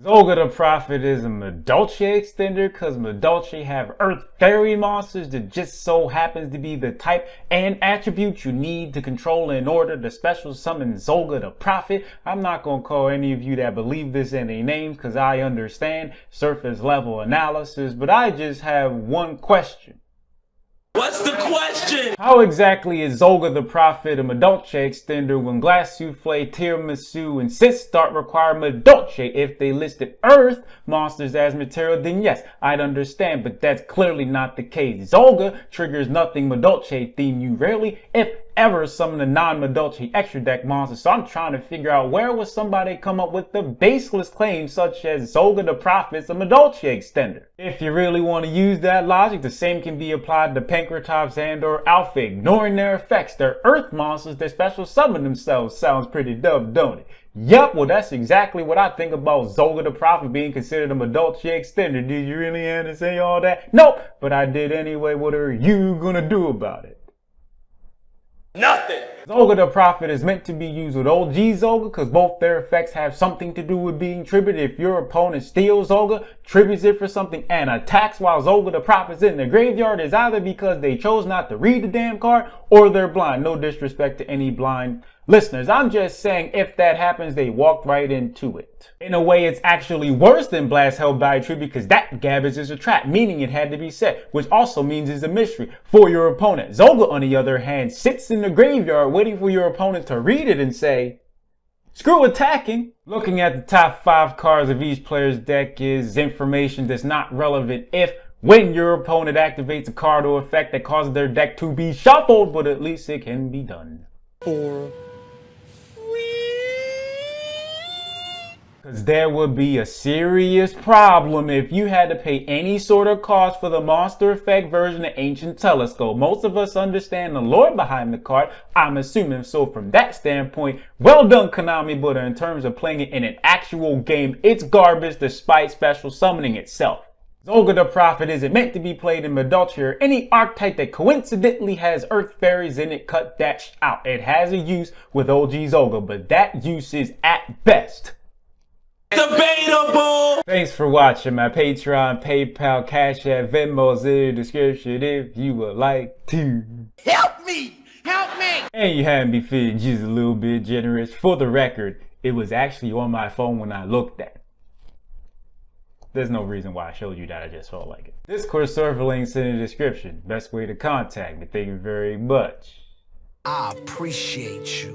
Zolga the Prophet is a MADOLCHE extender because MADOLCHE have Earth Fairy monsters that just so happens to be the type and attribute you need to control in order to special summon Zolga the Prophet. I'm not going to call any of you that believe this any names because I understand surface level analysis, but I just have one question. What's the question? How exactly is Zolga the Prophet a MADOLCHE extender when Glass Souffle, Tiramisu, and Sis Start require MADOLCHE? If they listed Earth monsters as material, then yes, I'd understand, but that's clearly not the case. Zolga triggers nothing MADOLCHE themed. You rarely, if ever, summon a non-MADOLCHE extra deck monster, so I'm trying to figure out where would somebody come up with the baseless claims such as Zolga the Prophet's a MADOLCHE extender. If you really want to use that logic, the same can be applied to Pankratops and or Alpha. Ignoring their effects, they're Earth monsters that special summon themselves. Sounds pretty dumb, don't it? Yup, well that's exactly what I think about Zolga the Prophet being considered a MADOLCHE extender. Did you really have to say all that? Nope, but I did anyway. What are you gonna do about it? Nothing. Zolga the Prophet is meant to be used with OG Zolga because both their effects have something to do with being tributed. If your opponent steals Zolga, tributes it for something, and attacks while Zolga the Prophet's in the graveyard, is either because they chose not to read the damn card or they're blind. No disrespect to any blind listeners. I'm just saying if that happens, they walked right into it. In a way, it's actually worse than Blast held by a tribute because that garbage is a trap, meaning it had to be set, which also means it's a mystery for your opponent. Zolga, on the other hand, sits in the graveyard waiting for your opponent to read it and say, screw attacking. Looking at the top 5 cards of each player's deck is information that's not relevant if when your opponent activates a card or effect that causes their deck to be shuffled, but at least it can be done. Because there would be a serious problem if you had to pay any sort of cost for the monster effect version of Ancient Telescope. Most of us understand the lore behind the card, I'm assuming, so from that standpoint, well done Konami, but in terms of playing it in an actual game, it's garbage despite special summoning itself. Zolga the Prophet isn't meant to be played in MADOLCHE or any archetype that coincidentally has Earth Fairies in it. Cut that out. It has a use with OG Zolga, but that use is at best Debatable. Thanks for watching. My Patreon, PayPal, Cashapp, Venmo is in the description if you would like to. Help me! Help me! And you haven't been feeling just a little bit generous. For the record, it was actually on my phone when I looked at it. There's no reason why I showed you that, I just felt like it. Discord server links in the description. Best way to contact me. Thank you very much. I appreciate you.